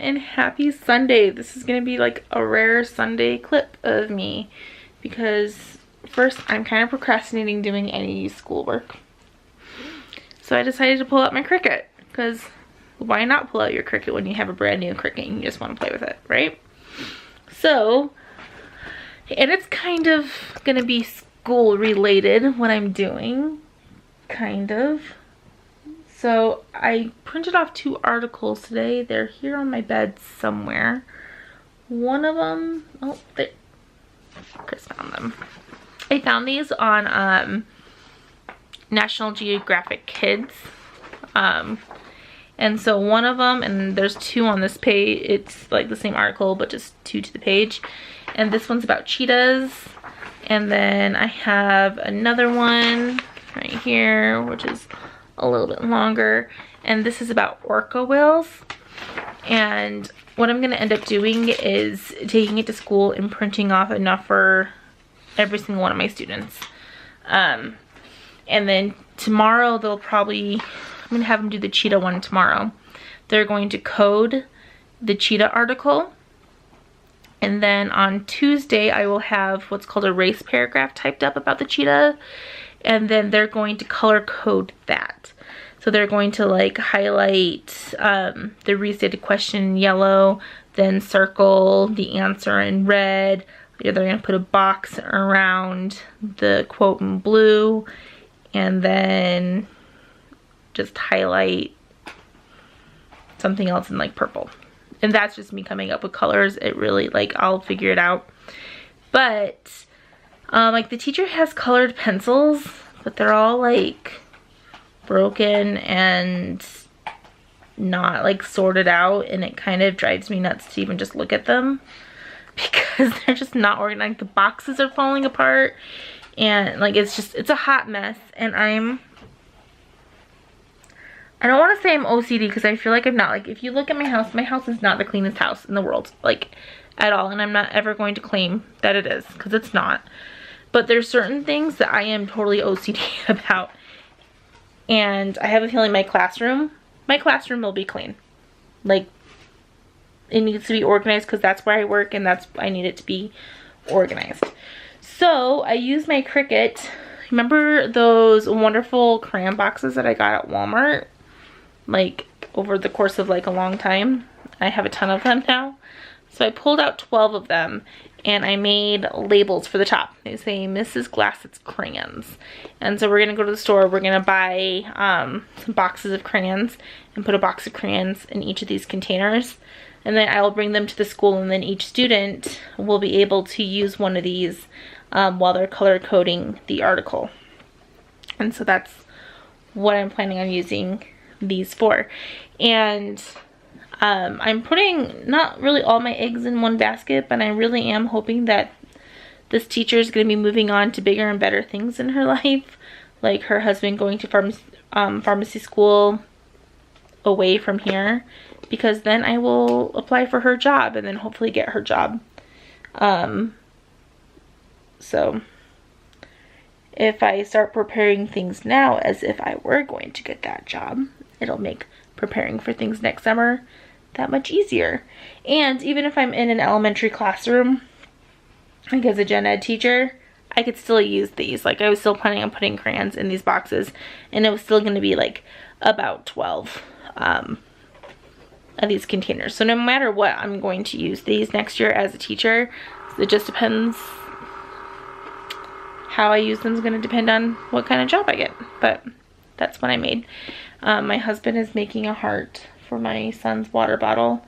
and happy Sunday. This is gonna be like a rare Sunday clip of me because first I'm kind of procrastinating doing any schoolwork. So I decided to pull out my Cricut because why not pull out your Cricut when you have a brand new Cricut and you just want to play with it, right? So, and it's kind of gonna be school related what I'm doing, kind of. So I printed off 2 articles today. They're here on my bed somewhere. One of them, oh, there, Chris found them. I found these on National Geographic Kids. And so one of them, and there's 2 on this page, it's like the same article but just 2 to the page. And this one's about cheetahs. And then I have another one right here, which is a little bit longer, and this is about orca whales. And what I'm going to end up doing is taking it to school and printing off enough for every single one of my students. And then tomorrow they'll probably, I'm going to have them do the cheetah one tomorrow. They're going to code the cheetah article, and then on Tuesday I will have what's called a race paragraph typed up about the cheetah, and then they're going to color code that. So they're going to like highlight the restated question in yellow, then circle the answer in red. They're going to put a box around the quote in blue, and then just highlight something else in like purple. And that's just me coming up with colors. It really, like, I'll figure it out. But like the teacher has colored pencils, but they're all like broken and not like sorted out, and it kind of drives me nuts to even just look at them because they're just not organized. The boxes are falling apart, and like it's a hot mess. And I don't want to say I'm OCD because I feel like I'm not. Like, if you look at my house is not the cleanest house in the world, like, at all. And I'm not ever going to claim that it is, because it's not. But there's certain things that I am totally OCD about. And I have a feeling my classroom will be clean. Like, it needs to be organized because that's where I work, and I need it to be organized. So I use my Cricut. Remember those wonderful crayon boxes that I got at Walmart? Like, over the course of like a long time. I have a ton of them now. So I pulled out 12 of them, and I made labels for the top. They say Mrs. Glassett's crayons. And so we're gonna go to the store. We're gonna buy some boxes of crayons and put a box of crayons in each of these containers. And then I will bring them to the school, and then each student will be able to use one of these while they're color coding the article. And so that's what I'm planning on using these for. And I'm putting not really all my eggs in one basket, but I really am hoping that this teacher is going to be moving on to bigger and better things in her life, like her husband going to pharmacy school away from here, because then I will apply for her job and then hopefully get her job. So if I start preparing things now as if I were going to get that job, it'll make preparing for things next summer that much easier. And even if I'm in an elementary classroom, like as a gen ed teacher, I could still use these. Like, I was still planning on putting crayons in these boxes, and it was still going to be like about 12 of these containers. So no matter what, I'm going to use these next year as a teacher. So it just depends. How I use them is going to depend on what kind of job I get. But that's what I made. My husband is making a heart for my son's water bottle.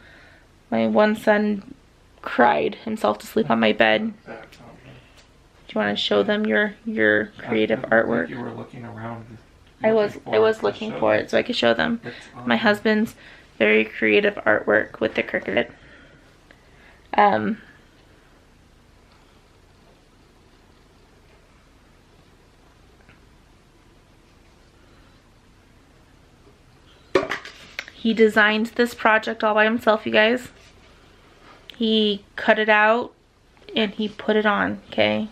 My one son cried himself to sleep on my bed. Do you want to show them your creative artwork? You were looking around. I was looking for it so I could show them my husband's very creative artwork with the Cricut. He designed this project all by himself, you guys. He cut it out and he put it on, okay?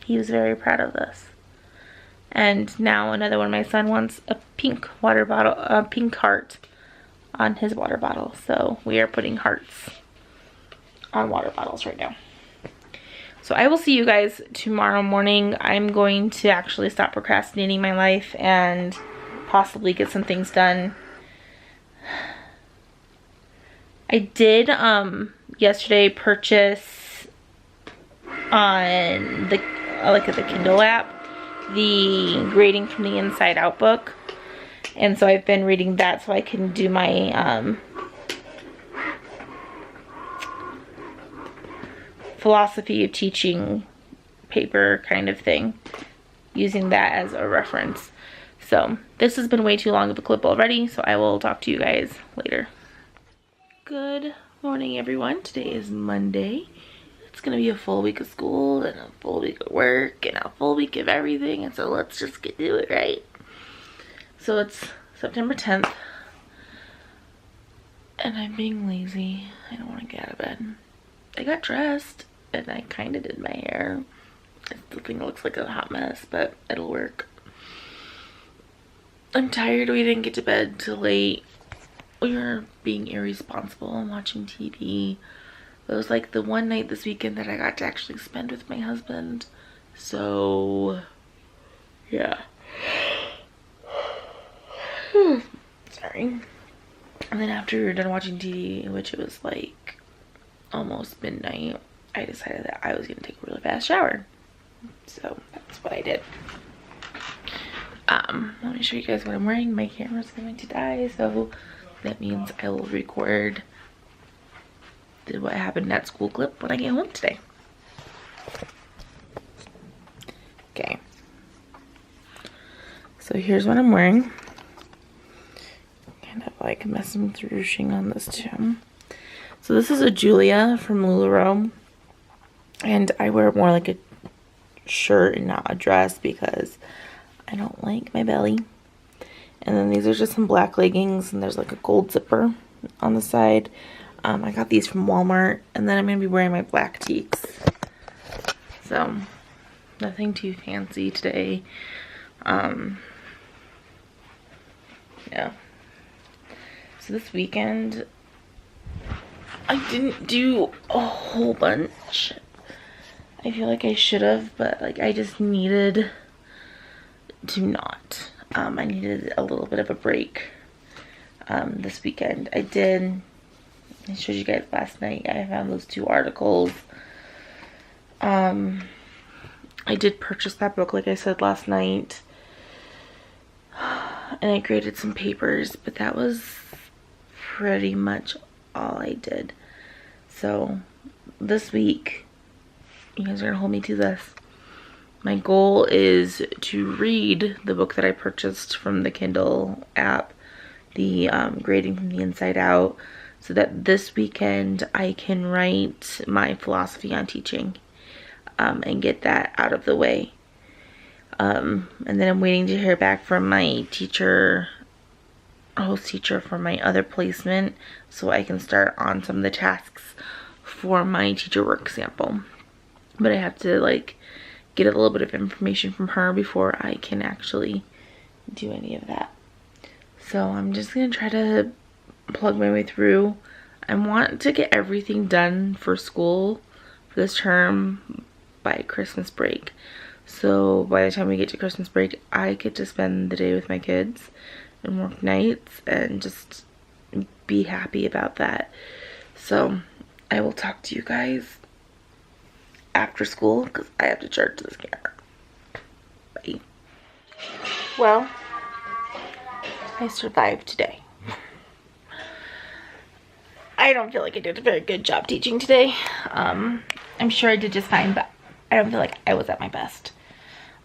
He was very proud of this. And now another one, my son wants a pink water bottle, a pink heart on his water bottle. So we are putting hearts on water bottles right now. So I will see you guys tomorrow morning. I'm going to actually stop procrastinating my life and possibly get some things done. I did yesterday purchase on the the Kindle app the Grading from the Inside Out book, and so I've been reading that so I can do my philosophy of teaching paper kind of thing, using that as a reference. So this has been way too long of a clip already, so I will talk to you guys later. Good morning, everyone. Today is Monday. It's gonna be a full week of school and a full week of work and a full week of everything, and so let's just get to it, right? So it's September 10th and I'm being lazy. I don't want to get out of bed. I got dressed and I kind of did my hair. The thing looks like a hot mess, but it'll work. I'm tired. We didn't get to bed till late. We were being irresponsible and watching TV. It was like the one night this weekend that I got to actually spend with my husband. So, yeah. Sorry. And then after we were done watching TV, which it was like almost midnight, I decided that I was going to take a really fast shower. So that's what I did. Let me show you guys what I'm wearing. My camera's going to die, so that means I will record what happened at school clip when I get home today. Okay. So here's what I'm wearing. Kind of like messing with ruching on this too. So this is a Julia from LuLaRoe, and I wear more like a shirt and not a dress because I don't like my belly. And then these are just some black leggings, and there's like a gold zipper on the side. I got these from Walmart, and then I'm going to be wearing my black teaks. So, nothing too fancy today. Yeah. So this weekend, I didn't do a whole bunch. I feel like I should have, but like I just needed to not. I needed a little bit of a break this weekend. I showed you guys last night. I found those 2 articles. I did purchase that book, like I said last night. And I graded some papers, but that was pretty much all I did. So this week, you guys are gonna hold me to this. My goal is to read the book that I purchased from the Kindle app, the Grading from the Inside Out, so that this weekend I can write my philosophy on teaching and get that out of the way. And then I'm waiting to hear back from my host teacher for my other placement, so I can start on some of the tasks for my teacher work sample. But I have to like get a little bit of information from her before I can actually do any of that. So I'm just gonna try to plug my way through. I want to get everything done for school for this term by Christmas break. So by the time we get to Christmas break, I get to spend the day with my kids and work nights and just be happy about that. So I will talk to you guys after school because I have to charge this camera. Bye. Well, I survived today. I don't feel like I did a very good job teaching today. I'm sure I did just fine, but I don't feel like I was at my best.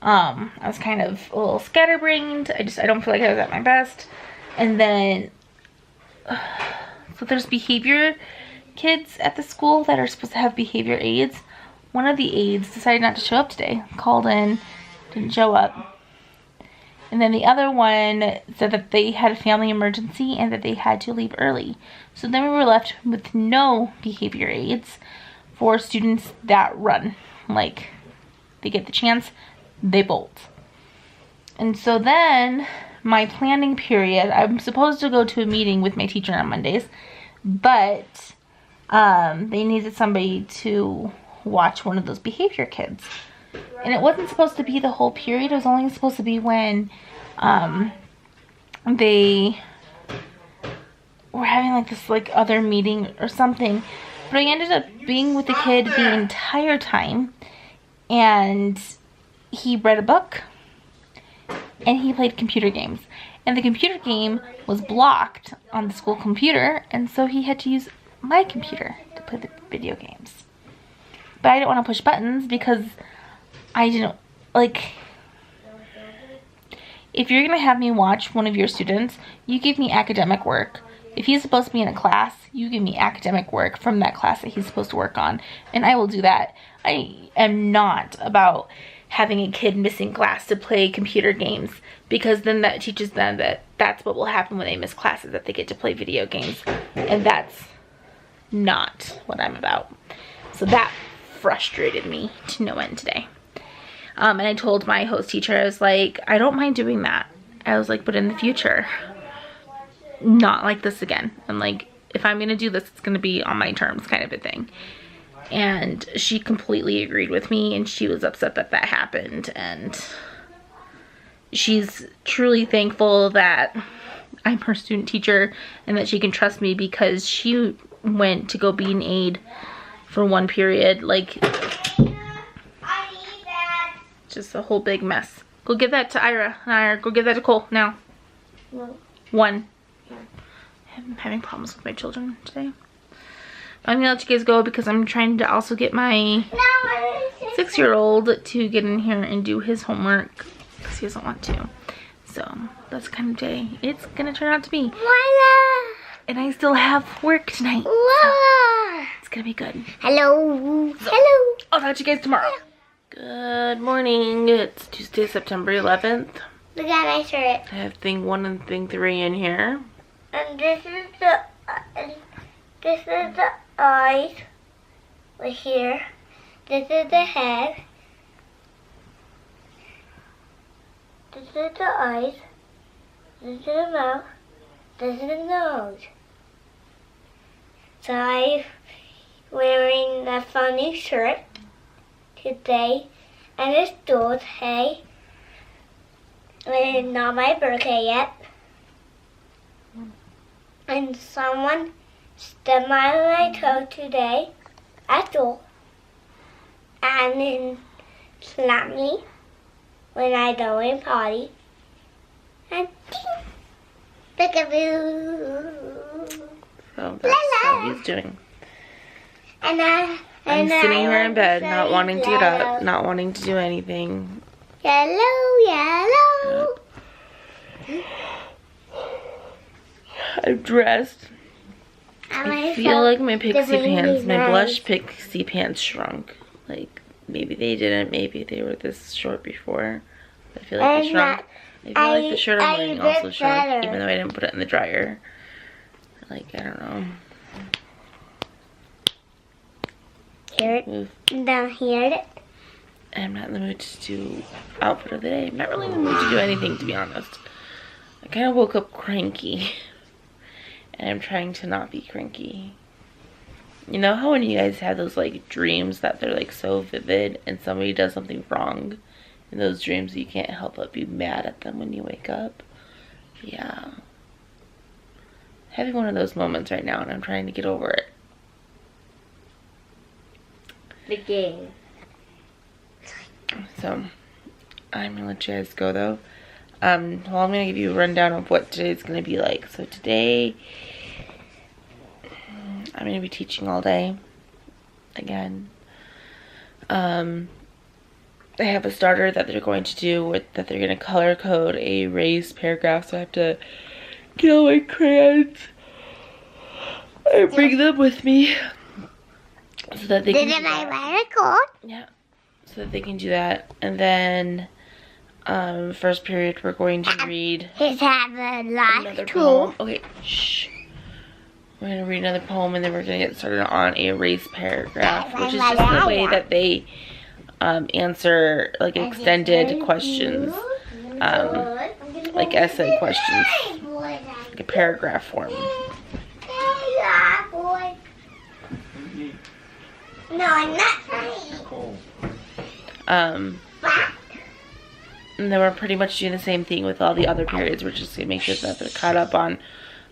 I was kind of a little scatterbrained. I don't feel like I was at my best. And then, so there's behavior kids at the school that are supposed to have behavior aids. One of the aides decided not to show up today. Called in, didn't show up. And then the other one said that they had a family emergency and that they had to leave early. So then we were left with no behavior aids for students that run. Like, they get the chance, they bolt. And so then my planning period, I'm supposed to go to a meeting with my teacher on Mondays, but they needed somebody to watch one of those behavior kids. And it wasn't supposed to be the whole period. It was only supposed to be when they were having like this like other meeting or something. But I ended up being with the kid the entire time, and he read a book and he played computer games. And the computer game was blocked on the school computer, and so he had to use my computer to play the video games. But I didn't want to push buttons because I didn't, like, if you're going to have me watch one of your students, you give me academic work. If he's supposed to be in a class, you give me academic work from that class that he's supposed to work on, and I will do that. I am not about having a kid missing class to play computer games, because then that teaches them that that's what will happen when they miss classes, that they get to play video games, and that's not what I'm about. So that frustrated me to no end today. And I told my host teacher, I was like, I don't mind doing that. I was like, but in the future, not like this again. And like, if I'm gonna do this, it's gonna be on my terms, kind of a thing. And she completely agreed with me, and she was upset that that happened. And she's truly thankful that I'm her student teacher and that she can trust me, because she went to go be an aide for one period, like, just a whole big mess. Go give that to Ira. Ira, go give that to Cole now. No. One. I'm having problems with my children today. I'm gonna let you guys go because I'm trying to also get my 6-year-old to get in here and do his homework because he doesn't want to. So that's kind of day it's gonna turn out to be. And I still have work tonight. So it's gonna be good. Hello. So, Hello. I'll talk to you guys tomorrow. Good morning. It's Tuesday, September 11th. Look at my shirt. I have thing 1 and thing 3 in here. And this is the eyes right here. This is the head. This is the eyes. This is the mouth. This is the nose. So I'm wearing a funny shirt today, and it's Thursday. It's not my birthday yet. And someone stepped on my toe today at school, and then slapped me when I go in potty. And peekaboo. So that's how he's doing. And I'm sitting here in bed, not wanting to get up, yellow. not wanting to do anything. Yellow. I'm dressed. I feel like my pixie pants, my blush pixie pants shrunk. Like, maybe they didn't, maybe they were this short before. I feel like they shrunk. I feel like the shirt I'm wearing also shrunk, even though I didn't put it in the dryer. Like, I don't know. Hear it? Down here. I'm not in the mood to do outfit of the day. I'm not really in the mood to do anything, to be honest. I kind of woke up cranky. And I'm trying to not be cranky. You know how when you guys have those like dreams that they're like so vivid and somebody does something wrong in those dreams, you can't help but be mad at them when you wake up? Yeah. Having one of those moments right now, and I'm trying to get over it. The game. So, I'm gonna let you guys go though. Well, I'm gonna give you a rundown of what today's gonna be like. So today, I'm gonna be teaching all day. Again. They have a starter that they're going to do with that they're gonna color code a raised paragraph. So I have to get all my crayons and bring them with me so that they can. Did I write a code? Yeah. So that they can do that, and then. First period, we're going to read His have a another life poem. too. Okay, shh. We're going to read another poem, and then we're going to get started on a raised paragraph, which is just the way that they answer like extended questions like essay questions, like a paragraph form. No, I'm not trying. And then we're pretty much doing the same thing with all the other periods. We're just gonna make sure that they're caught up on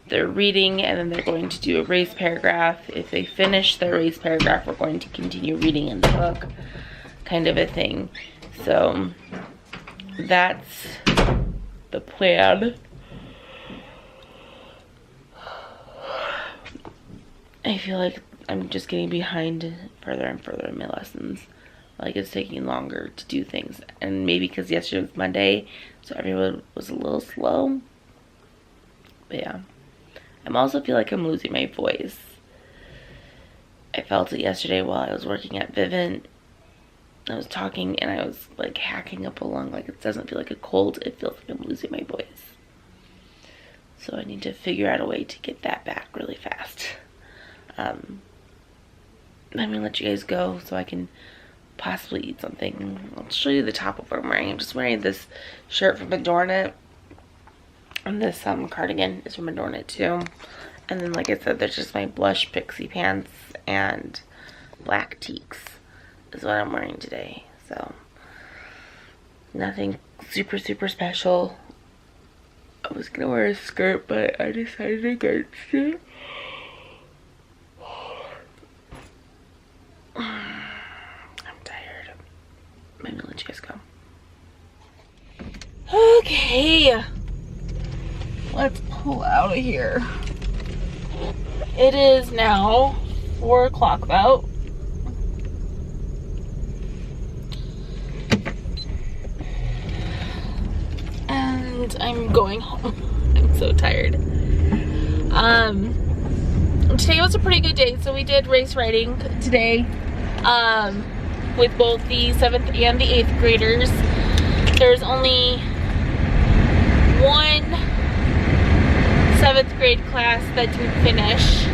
their reading, and then they're going to do a raised paragraph. If they finish their raised paragraph, we're going to continue reading in the book, kind of a thing. So that's the plan. I feel like I'm just getting behind further and further in my lessons. Like it's taking longer to do things, and maybe because yesterday was Monday, so everyone was a little slow. But yeah, I also feel like I'm losing my voice. I felt it yesterday while I was working at Vivint. I was talking and I was like hacking up a lung. Like it doesn't feel like a cold, it feels like I'm losing my voice. So I need to figure out a way to get that back really fast. I'm gonna let you guys go so I can possibly eat something. I'll show you the top of what I'm wearing. I'm just wearing this shirt from Adorn It, and this cardigan is from Adorn It too. And then, like I said, there's just my blush pixie pants and black teaks is what I'm wearing today. So nothing super special. I was gonna wear a skirt, but I decided against it. I'm gonna let you guys go. Okay, let's pull out of here. It is now 4 o'clock about. And I'm going home. I'm so tired. Today was a pretty good day. So we did race riding today. With both the 7th and the 8th graders. There's only one 7th grade class that didn't finish,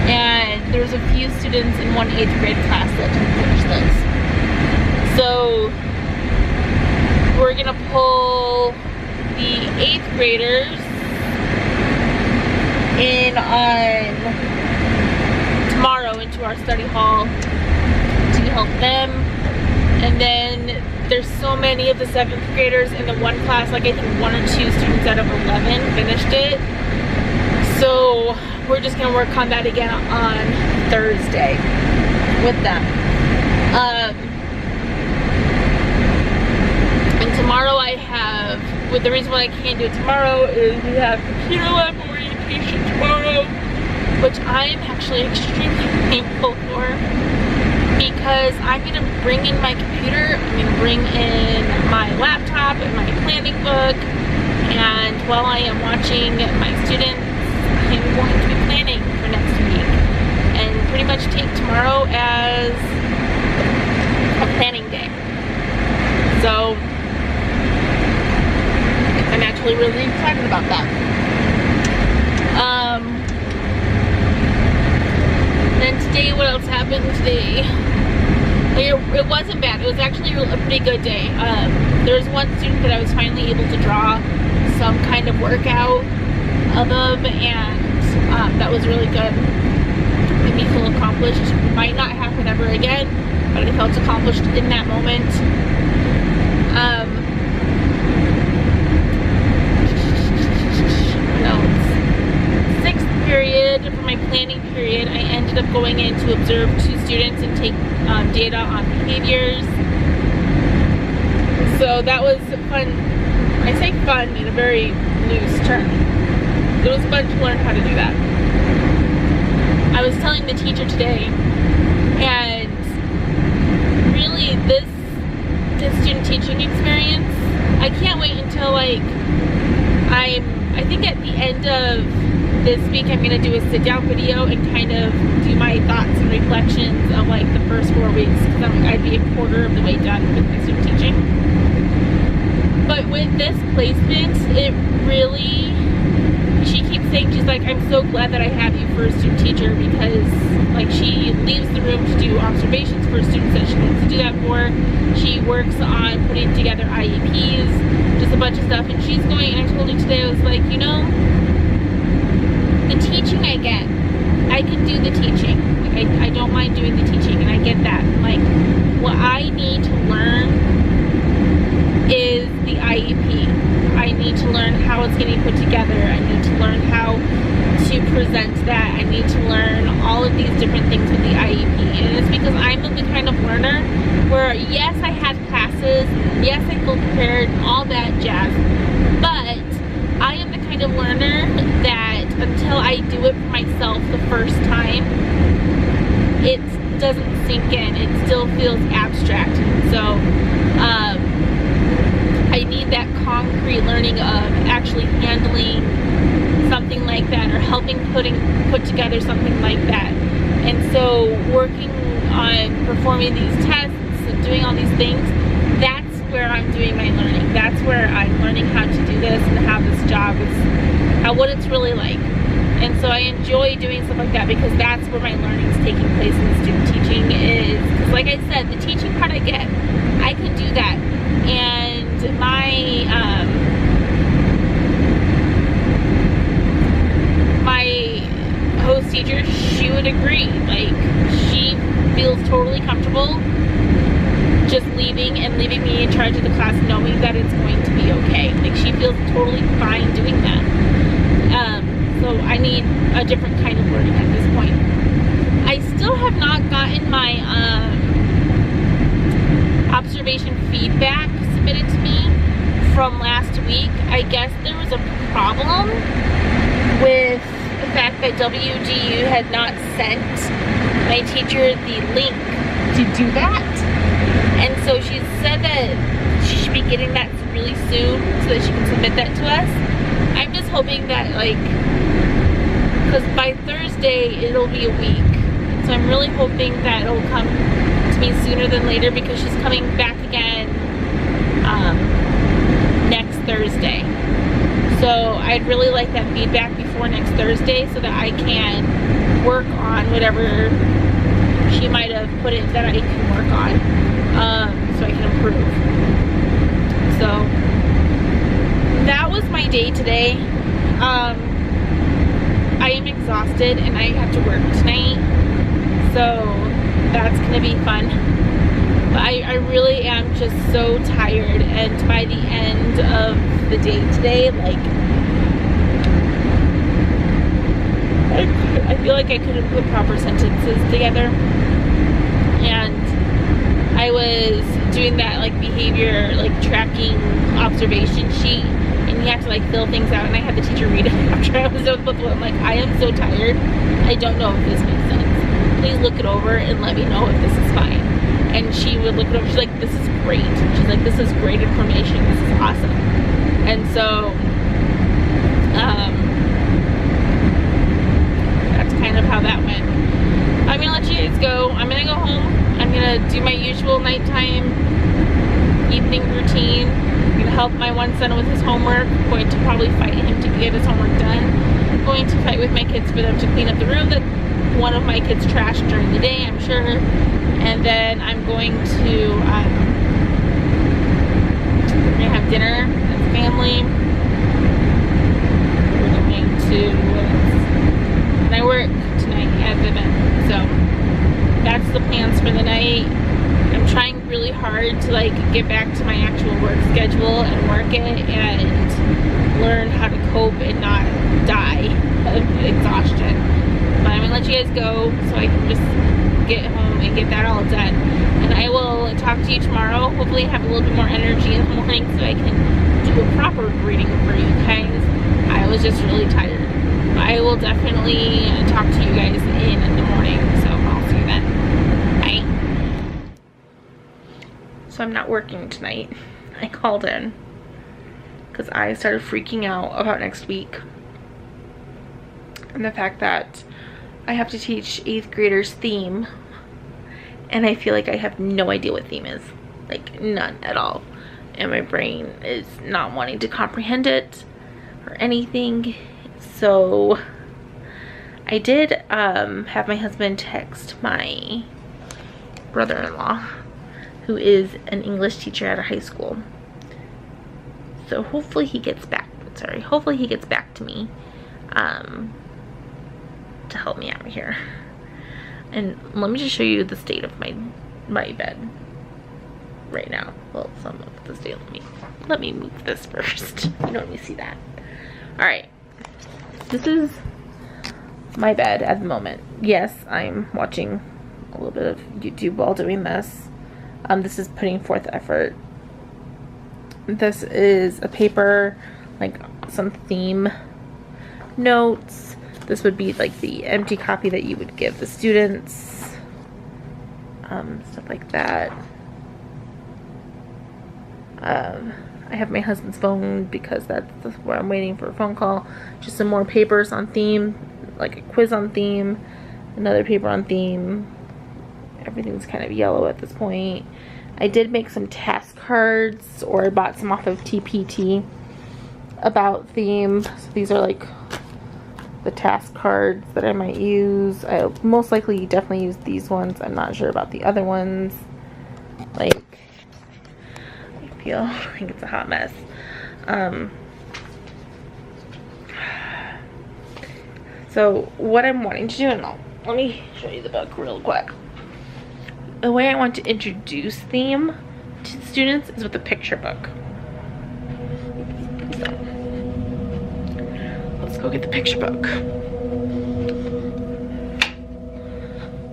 and there's a few students in one 8th grade class that didn't finish those. So we're gonna pull the 8th graders in on tomorrow into our study hall to help them. And then there's so many of the 7th graders in the one class, like I think 1 or 2 students out of 11 finished it. So we're just gonna work on that again on Thursday with them. And tomorrow I have, the reason why I can't do it tomorrow is we have computer lab orientation tomorrow, which I am actually extremely thankful for, because I'm going to bring in my computer, I'm going to bring in my laptop and my planning book, and while I am watching my students, I'm going to be planning for next week, and pretty much take tomorrow as a planning day. So I'm actually really excited about that. Then today, what else happened today? It wasn't bad. It was actually a pretty good day. There was one student that I was finally able to draw some kind of workout of them, and that was really good. Made me feel accomplished. Might not happen ever again, but I felt accomplished in that moment. Period, for my planning period, I ended up going in to observe 2 students and take data on behaviors. So that was fun. I say fun in a very loose term. It was fun to learn how to do that. I was telling the teacher today, and really this student teaching experience, I can't wait until I think at the end of this week I'm going to do a sit-down video and kind of do my thoughts and reflections of like the first 4 weeks, because I'd be a quarter of the way done with my student teaching. But with this placement, it really she keeps saying, she's like, I'm so glad that I have you for a student teacher, because like she leaves the room to do observations for students that she needs to do that for. She works on putting together IEPs, just a bunch of stuff, and she's going, and I told her today, I was like, you know, the teaching I get, I can do the teaching. Like I don't mind doing the teaching, and I get that. Like, what I need to learn is the IEP. I need to learn how it's getting put together. I need to learn how to present that. I need to learn all of these different things with the IEP. And it's because I'm the kind of learner where, yes, I had classes, yes, I feel prepared, all that jazz, but I am the kind of learner that until I do it for myself the first time, it doesn't sink in. It still feels abstract. So I need that concrete learning of actually handling something like that, or helping put together something like that. And so working on performing these tests and doing all these things, that's where I'm doing my learning. That's where I'm learning how to do this and how this job is, what it's really like. And so I enjoy doing stuff like that, because that's where my learning is taking place in the student teaching. Is because, like I said, the teaching part I get, I can do that. And my host teacher, she would agree. Like, she feels totally comfortable just leaving me in charge of the class, knowing that it's going to be okay. Like, she feels totally fine doing that. So I need a different kind of learning at this point. I still have not gotten my observation feedback submitted to me from last week. I guess there was a problem with the fact that WGU had not sent my teacher the link to do that. And so she said that she should be getting that really soon so that she can submit that to us. I'm just hoping that, like, because by Thursday it'll be a week. So I'm really hoping that it'll come to me sooner than later, because she's coming back again next Thursday. So I'd really like that feedback before next Thursday, so that I can work on whatever she might have put in that I can work on, so I can improve. So that was my day today. I am exhausted and I have to work tonight, so that's gonna be fun. But I really am just so tired, and by the end of the day today, like, I feel like I couldn't put proper sentences together. And I was doing that, like, behavior, like, tracking observation sheet, and you have to, like, fill things out, and I had the teacher read it after I was done with the book. I'm like, I am so tired, I don't know if this makes sense. Please look it over and let me know if this is fine. And she would look it over, she's like, this is great. She's like, this is great information, this is awesome. And so that's kind of how that went. I'm gonna let you guys go. I'm gonna go home. I'm gonna do my usual nighttime evening routine. I'm gonna help my one son with his homework. I'm going to probably fight him to get his homework done. I'm going to fight with my kids for them to clean up the room that one of my kids trashed during the day, I'm sure. And then I'm going to we're gonna have dinner as a family. We're going to and I work tonight at Vivint, so that's the plans for the night. I'm trying really hard to, like, get back to my actual work schedule and work it and learn how to cope and not die of exhaustion. But I'm gonna let you guys go so I can just get home and get that all done. And I will talk to you tomorrow. Hopefully I have a little bit more energy in the morning so I can do a proper reading for you guys. I was just really tired. But I will definitely talk to you guys in the morning. So I'll see you then. Bye. So I'm not working tonight. I called in because I started freaking out about next week. And the fact that I have to teach 8th graders theme, and I feel like I have no idea what theme is, like none at all, and my brain is not wanting to comprehend it or anything. So I did have my husband text my brother-in-law, who is an English teacher at a high school. So hopefully he gets back, hopefully he gets back to me to help me out here. And let me just show you the state of my bed right now. Well, some of the state. Let me move this first. You don't let me see that. All right, this is my bed at the moment. Yes, I'm watching a little bit of YouTube while doing this. This is putting forth effort. This is a paper, like some theme notes. This would be like the empty copy that you would give the students. Stuff like that. I have my husband's phone because that's where I'm waiting for a phone call. Just some more papers on theme, like a quiz on theme, another paper on theme. Everything's kind of yellow at this point. I did make some task cards, or I bought some off of TPT about theme. So these are like the task cards that I might use. I'll most likely definitely use these ones. I'm not sure about the other ones. Like, I think it's a hot mess. So what I'm wanting to do, and let me show you the book real quick. The way I want to introduce theme to the students is with a picture book. So, let's go get the picture book.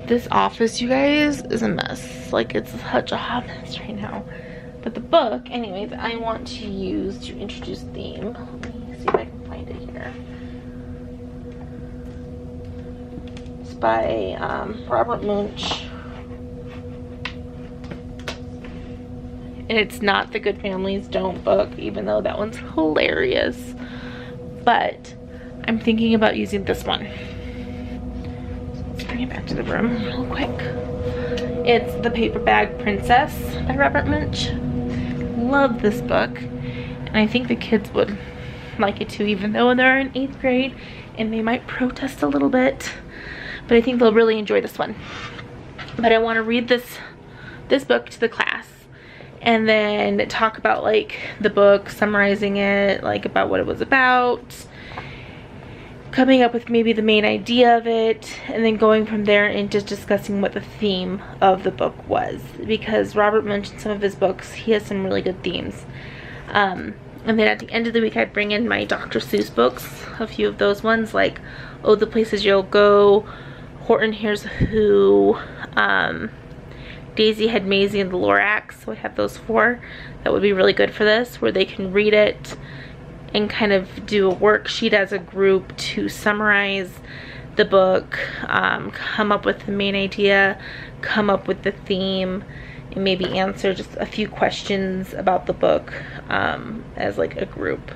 This office, you guys, is a mess. Like, it's such a hot mess right now. But the book, anyways, I want to use to introduce theme. Let me see if I can find it here. It's by Robert Munsch. And it's not the Good Families Don't book, even though that one's hilarious. But I'm thinking about using this one. So let's bring it back to the room real quick. It's The Paper Bag Princess by Robert Munsch. Love this book. And I think the kids would like it too, even though they're in 8th grade and they might protest a little bit. But I think they'll really enjoy this one. But I want to read this book to the class. And then talk about like the book, summarizing it, like about what it was about, coming up with maybe the main idea of it, and then going from there into discussing what the theme of the book was. Because Robert mentioned some of his books, he has some really good themes. And then at the end of the week, I'd bring in my Dr. Seuss books, a few of those ones, like Oh, the Places You'll Go, Horton Hears a Who, Daisy Head Maisie and the Lorax. So I have those 4 that would be really good for this, where they can read it and kind of do a worksheet as a group to summarize the book, come up with the main idea, come up with the theme, and maybe answer just a few questions about the book as like a group.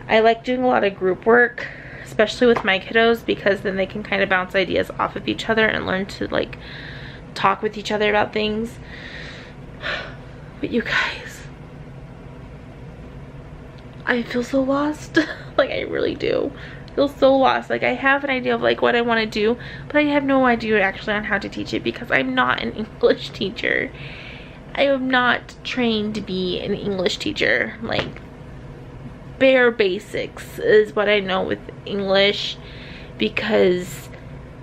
I like doing a lot of group work, especially with my kiddos, because then they can kind of bounce ideas off of each other and learn to like talk with each other about things. But you guys, I feel so lost. Like, I really do feel so lost. Like, I have an idea of like what I want to do, but I have no idea actually on how to teach it, because I'm not an English teacher. I am not trained to be an English teacher. Like, bare basics is what I know with English, because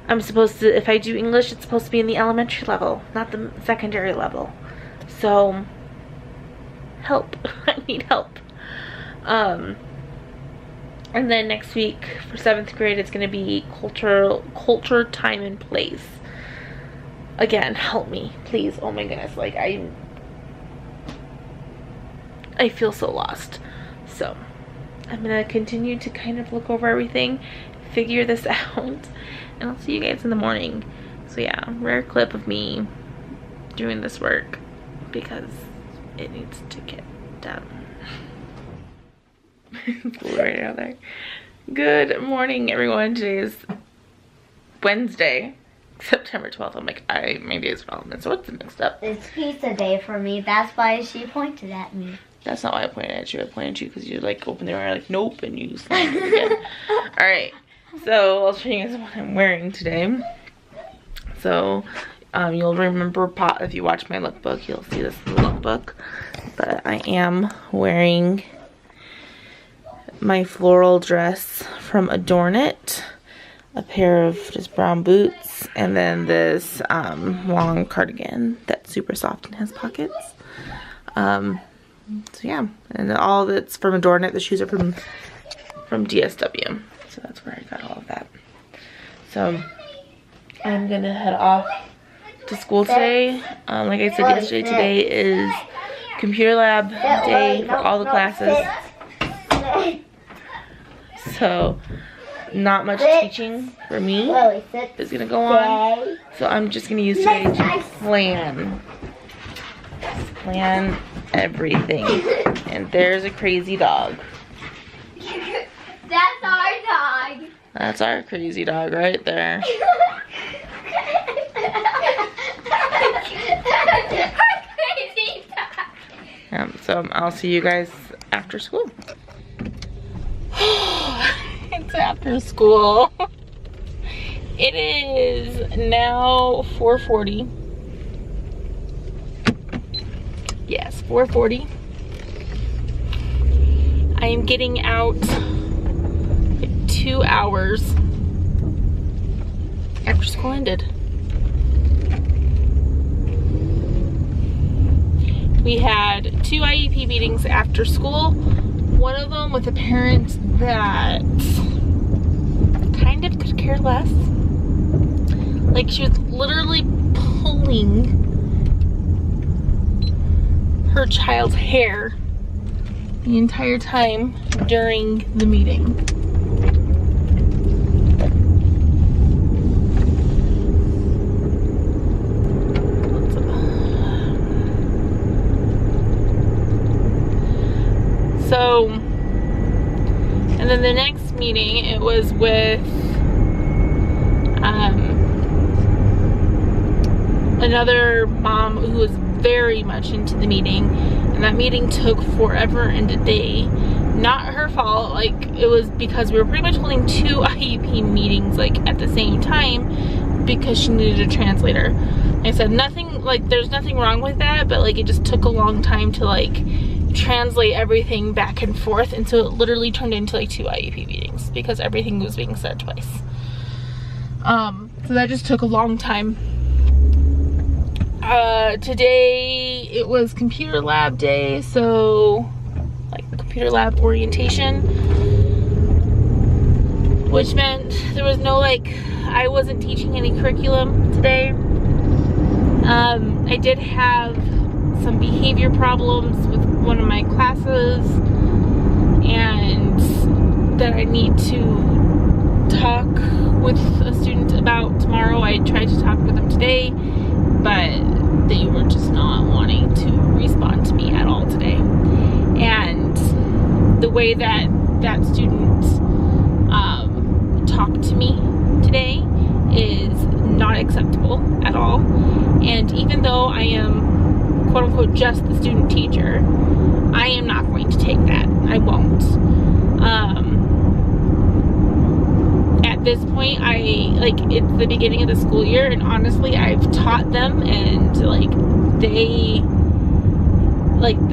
I'm supposed to, if I do English, it's supposed to be in the elementary level, not the secondary level. So, help. I need help. And then next week for 7th grade, it's going to be culture, time, and place. Again, help me, please. Oh my goodness, like I feel so lost. So, I'm going to continue to kind of look over everything, figure this out. And I'll see you guys in the morning. So yeah, rare clip of me doing this work because it needs to get done. Right out there. Good morning, everyone. Today is Wednesday, September 12th. I'm like, my days are all mixed. So what's mixed up? It's pizza day for me. That's why she pointed at me. That's not why I pointed at you. I pointed at you because you like open the door, like nope, and you slammed it again. All right, so I'll show you guys what I'm wearing today. So you'll remember if you watch my lookbook, you'll see this in the lookbook. But I am wearing my floral dress from Adorn It, a pair of just brown boots, and then this long cardigan that's super soft and has pockets. So yeah, and all that's from Adorn It. The shoes are from DSW, so that's where I got all of that. So I'm gonna head off to school today. Like I said yesterday, today is computer lab day for all the classes. So not much teaching for me is gonna go on. So I'm just gonna use today to plan everything. And there's a crazy dog. That's our dog. That's our crazy dog right there. So I'll see you guys after school. It's after school. It is now 4:40. Yes, 4:40. I am getting out 2 hours after school ended. We had 2 IEP meetings after school. One of them with a parent that kind of could care less. Like, she was literally pulling her child's hair the entire time during the meeting. So, and then the next meeting, it was with another mom who was very much into the meeting, and that meeting took forever and a day. Not her fault, like, it was because we were pretty much holding 2 IEP meetings like at the same time because she needed a translator. I said nothing, like, there's nothing wrong with that, but like it just took a long time to like translate everything back and forth, and so it literally turned into like 2 IEP meetings because everything was being said twice. So that just took a long time. Today it was computer lab day, so like computer lab orientation, which meant there was no, like, I wasn't teaching any curriculum today. I did have some behavior problems with one of my classes, and that I need to talk with a student about tomorrow. I tried to talk with them today, but they were just not wanting to respond to me at all today. And the way that that student talked to me today is not acceptable at all. And even though I am, quote unquote, just the student teacher, I am not going to take that. I won't. At this point, it's the beginning of the school year, and honestly, I've taught them, and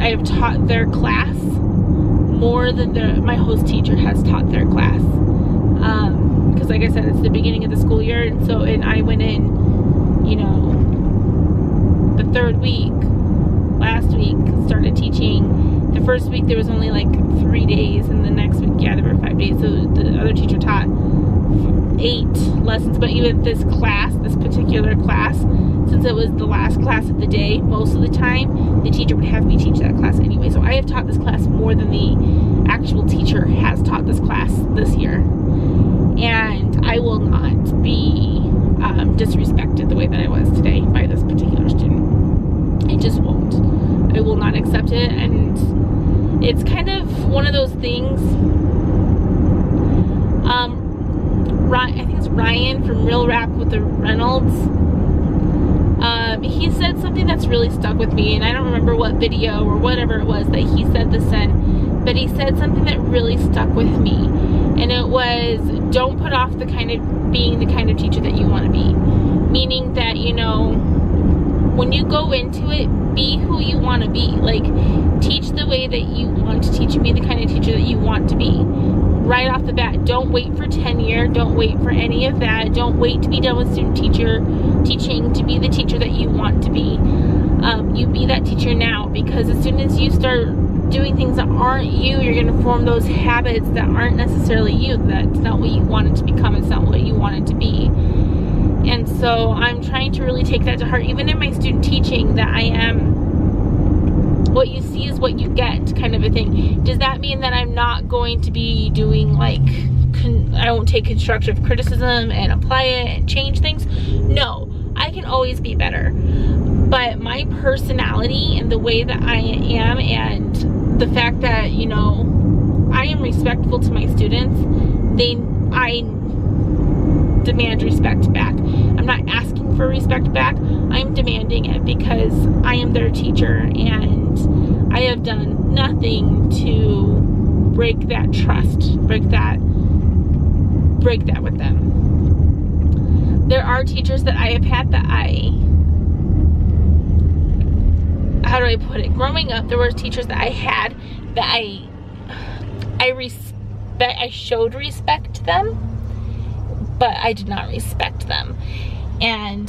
I have taught their class more than my host teacher has taught their class. Because like I said, it's the beginning of the school year, and I went in, you know, the 3rd week, last week, started teaching. The first week there was only like 3 days, and the next week, yeah, there were 5 days, so the other teacher taught 8 lessons. But even this particular class, since it was the last class of the day, most of the time the teacher would have me teach that class anyway. So I have taught this class more than the actual teacher has taught this class this year, and I will not be disrespected the way that I was today by this particular student. I just won't. I will not accept it. And it's kind of one of those things. I think it's Ryan from Real Rap with the Reynolds. he said something that's really stuck with me, and I don't remember what video or whatever it was that he said this in, but he said something that really stuck with me, and it was, don't put off being the kind of teacher that you want to be. Meaning that, you know, when you go into it, be who you want to be. Like, teach the way that you want to teach, be the kind of teacher that you want to be. Right off the bat, don't wait for tenure, don't wait for any of that, don't wait to be done with student teaching to be the teacher that you want to be. You be that teacher now, because as soon as you start doing things that aren't you, you're going to form those habits that aren't necessarily you. That's not what you want it to become, it's not what you want it to be. And so I'm trying to really take that to heart, even in my student teaching, that I am, what you see is what you get kind of a thing. Does that mean that I'm not going to be doing, like, I won't take constructive criticism and apply it and change things? No, I can always be better. But my personality and the way that I am, and the fact that, you know, I am respectful to my students, I demand respect back. I'm not asking for respect back, I'm demanding it, because I am their teacher and I have done nothing to break that trust, break that with them. There are teachers that I have had that how do I put it? Growing up, there were teachers that I had that I showed respect to them, but I did not respect them. And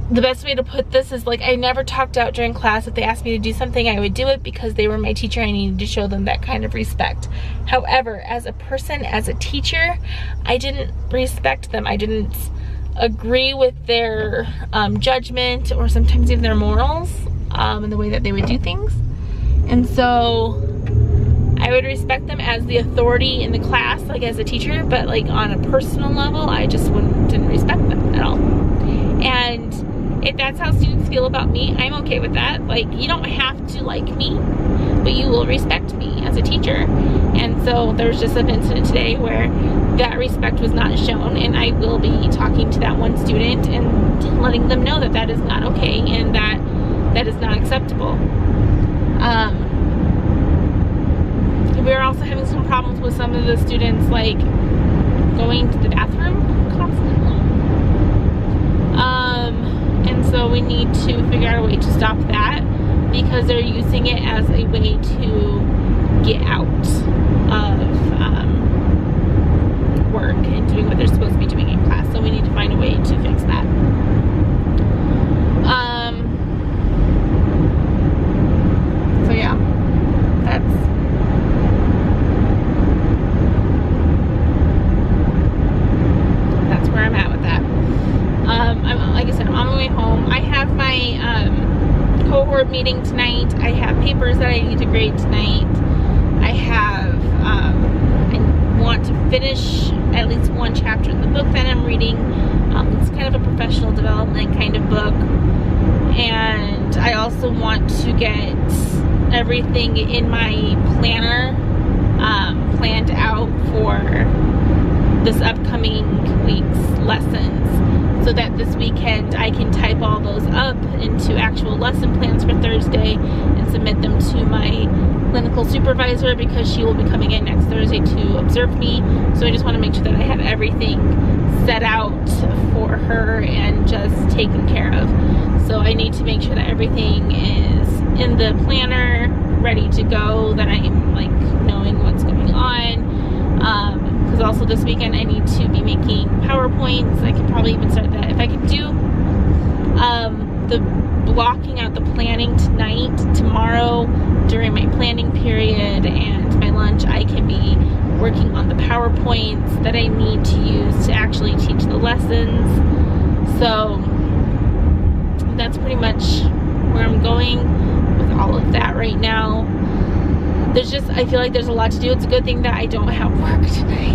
the best way to put this is, like, I never talked out during class. If they asked me to do something, I would do it because they were my teacher. I needed to show them that kind of respect. However, as a person, as a teacher, I didn't respect them. I didn't agree with their judgment, or sometimes even their morals, and the way that they would do things. And so I would respect them as the authority in the class, like as a teacher, but like on a personal level, I just didn't respect them at all. And if that's how students feel about me, I'm okay with that. Like, you don't have to like me, but you will respect me as a teacher. And so there was just an incident today where that respect was not shown, and I will be talking to that one student and letting them know that that is not okay, and that is not acceptable. We're also having some problems with some of the students, like going to the bathroom constantly. And so we need to figure out a way to stop that, because they're using it as a way to get out of work and doing what they're supposed to be doing in class. So we need to find a way to fix that. So yeah, that's where I'm at with that. Like I said, I'm on my way home. I have my cohort meeting tonight. I have papers that I need to grade tonight. I I want to finish at least one chapter in the book that I'm reading. It's kind of a professional development kind of book. And I also want to get everything in my planner planned out for this upcoming week's lessons, so that this weekend I can type all those up into actual lesson plans for Thursday and submit them to my clinical supervisor, because she will be coming in next Thursday to observe me. So I just want to make sure that I have everything set out for her and just taken care of. So I need to make sure that everything is in the planner, ready to go, that I'm like knowing what's going on. Because also this weekend I need to be making PowerPoints. I could probably even start that. If I could do the blocking out the planning tonight, tomorrow during my planning period and my lunch, I can be working on the PowerPoints that I need to use to actually teach the lessons. So that's pretty much where I'm going with all of that right now. There's just, I feel like there's a lot to do. It's a good thing that I don't have work tonight.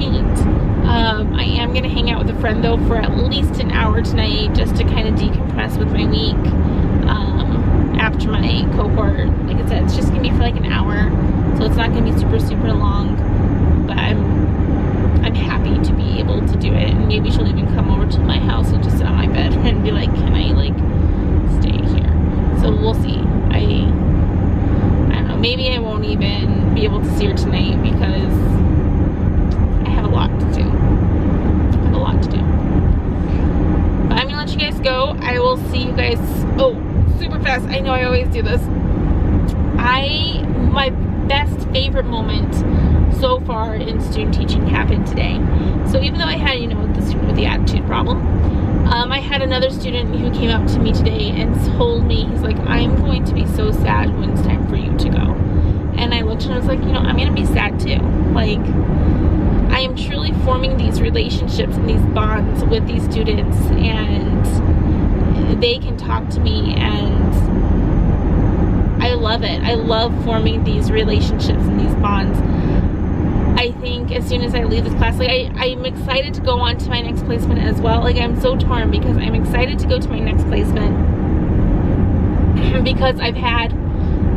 I am going to hang out with a friend though for at least an hour tonight, just to kind of decompress with my week after my cohort. Like I said, it's just going to be for like an hour, so it's not going to be super, super long, but I'm happy to be able to do it. And maybe she'll even come over to my house and just sit on my bed and be like, can I like stay we'll see. I don't know, maybe I won't even be able to see her tonight because I have a lot to do. But I'm gonna let you guys go. I will see you guys, oh, super fast. I know I always do this. My best favorite moment so far in student teaching happened today. So even though I had, you know, the student with the attitude problem, I had another student who came up to me today and told me, he's like, I'm going to be so sad when it's time for you to go. And I looked and I was like, you know, I'm gonna be sad too. Like, I am truly forming these relationships and these bonds with these students, and they can talk to me, and I love it. I love forming these relationships and these bonds. I think as soon as I leave this class, like I'm excited to go on to my next placement as well. Like, I'm so torn because I'm excited to go to my next placement because I've had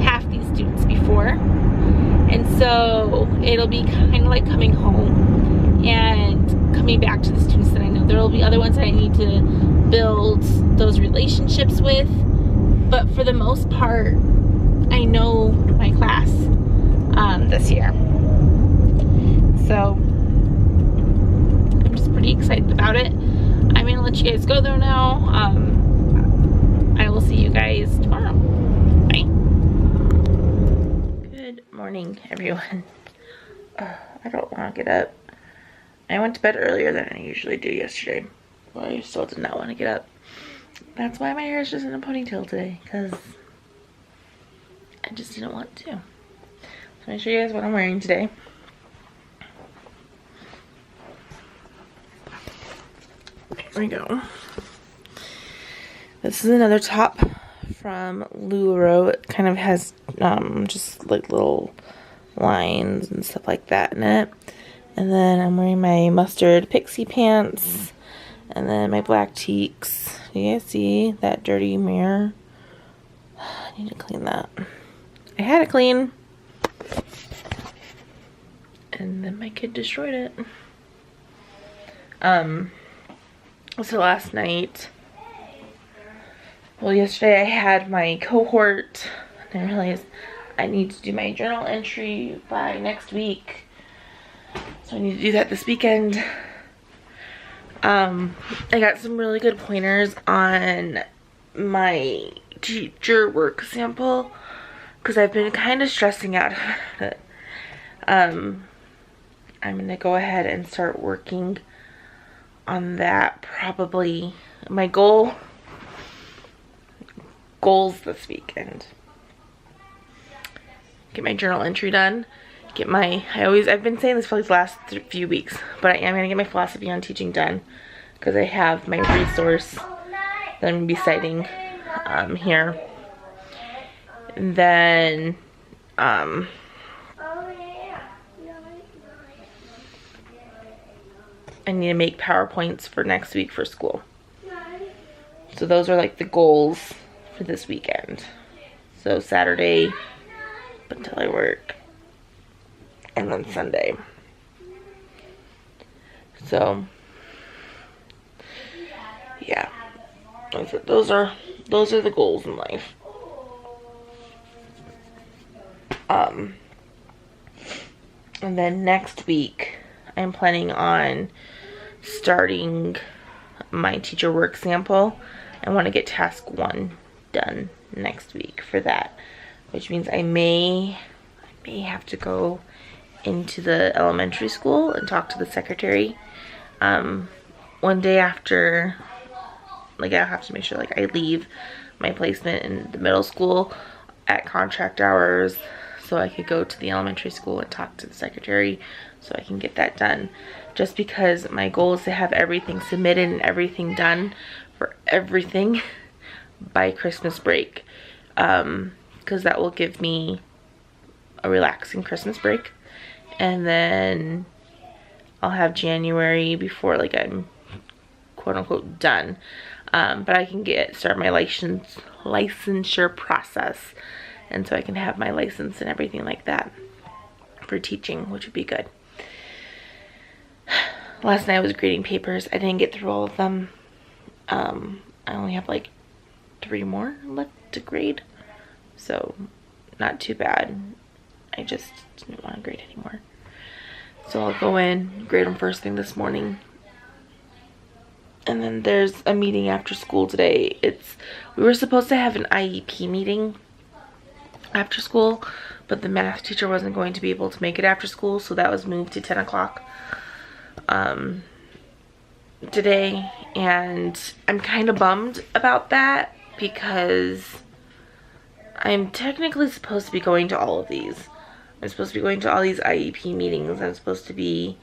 half these students before, and so it'll be kind of like coming home and coming back to the students that I know. There will be other ones that I need to build those relationships with, but for the most part, I know my class this year. So I'm just pretty excited about it. I'm gonna let you guys go though now. I will see you guys tomorrow. Bye. Good morning, everyone. I don't want to get up. I went to bed earlier than I usually do yesterday, but I still did not want to get up. That's why my hair is just in a ponytail today, because I just didn't want to. So I'm gonna show you guys what I'm wearing today. There we go. This is another top from LuLaRoe. It kind of has just like little lines and stuff like that in it. And then I'm wearing my mustard pixie pants, and then my black teaks. Do you guys see that dirty mirror? I need to clean that. I had it clean, and then my kid destroyed it. So last night, well, yesterday I had my cohort, and I realized I need to do my journal entry by next week. So I need to do that this weekend. I got some really good pointers on my teacher work sample, because I've been kind of stressing out about it. I'm gonna go ahead and start working on that probably. My goals this weekend: get my journal entry done, get my, I've been saying this for like the last few weeks, but I am gonna get my philosophy on teaching done, because I have my resource that I'm gonna be citing here. And then I need to make PowerPoints for next week for school. So those are like the goals for this weekend. So Saturday up until I work, and then Sunday. So yeah, those are the goals in life. And then next week I'm planning on starting my teacher work sample. I want to get task 1 done next week for that, which means I may have to go into the elementary school and talk to the secretary one day after. Like, I'll have to make sure like I leave my placement in the middle school at contract hours, so I could go to the elementary school and talk to the secretary so I can get that done. Just because my goal is to have everything submitted and everything done for everything by Christmas break, because that will give me a relaxing Christmas break, and then I'll have January before like I'm quote unquote done. But I can start my licensure process, and so I can have my license and everything like that for teaching, which would be good. Last night I was grading papers. I didn't get through all of them. I only have like 3 more left to grade. so not too bad. I just didn't want to grade anymore. So I'll go in, grade them first thing this morning. And then there's a meeting after school today. We were supposed to have an IEP meeting after school, but the math teacher wasn't going to be able to make it after school, so that was moved to 10 o'clock today. And I'm kind of bummed about that because I'm technically supposed to be going to all of these. I'm supposed to be going to all these IEP meetings. I'm supposed to be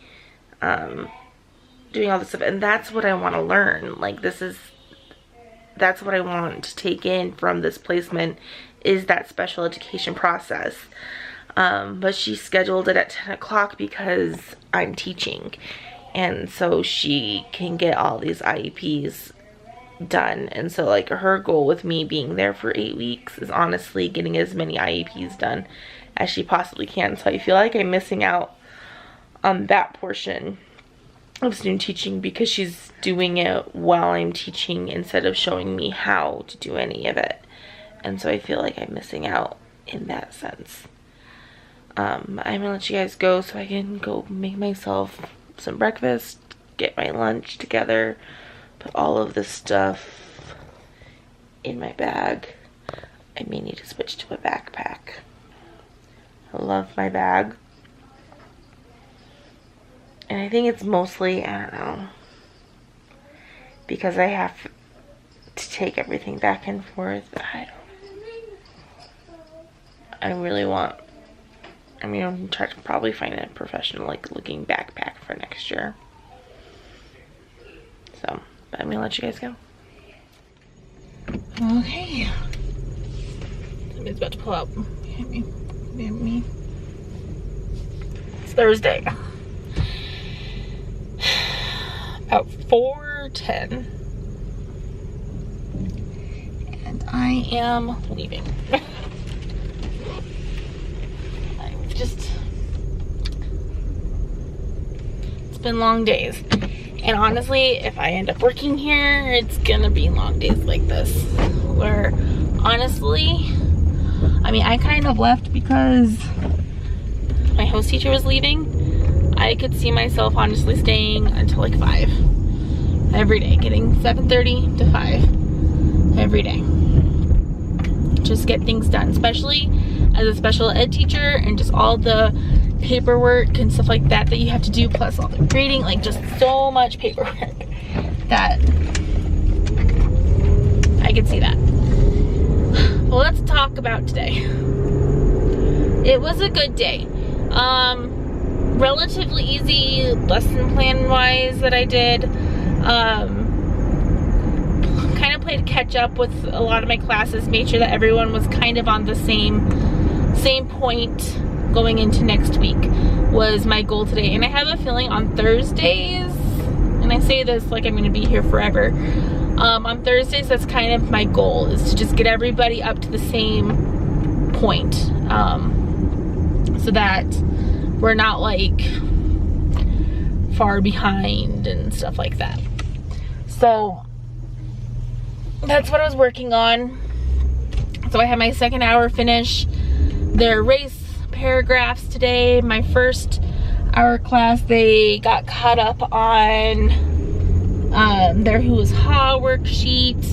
doing all this stuff, and that's what I want to learn. Like, that's what I want to take in from this placement, is that special education process. But she scheduled it at 10 o'clock because I'm teaching, and so she can get all these IEPs done. And so, like, her goal with me being there for 8 weeks is honestly getting as many IEPs done as she possibly can. So I feel like I'm missing out on that portion of student teaching because she's doing it while I'm teaching instead of showing me how to do any of it. And so I feel like I'm missing out in that sense. I'm gonna let you guys go so I can go make myself some breakfast, get my lunch together, put all of this stuff in my bag. I may need to switch to a backpack. I love my bag. And I think it's mostly, I don't know, because I have to take everything back and forth. I really want, I'm going to try to probably find a professional, like, looking backpack for next year. So, but I'm going to let you guys go. Okay. Somebody's about to pull up behind me. It's Thursday. About 4:10. And I am leaving. It's been long days. And honestly, if I end up working here, it's gonna be long days like this. Where, honestly, I mean, I kind of left because my host teacher was leaving. I could see myself honestly staying until like 5 every day, getting 7:30 to 5 every day. Just get things done, especially as a special ed teacher, and just all the paperwork and stuff like that that you have to do, plus all the grading, like just so much paperwork that I could see that. Well, let's talk about today. It was a good day. Relatively easy lesson plan wise that I did. Kind of played catch up with a lot of my classes, made sure that everyone was kind of on the same point going into next week was my goal today. And I have a feeling on Thursdays, and I say this like I'm going to be here forever, on Thursdays that's kind of my goal, is to just get everybody up to the same point, so that we're not like far behind and stuff like that. So that's what I was working on. So I had my second hour finish their race paragraphs today. My first hour class, they got caught up on their Who Was Ha worksheet.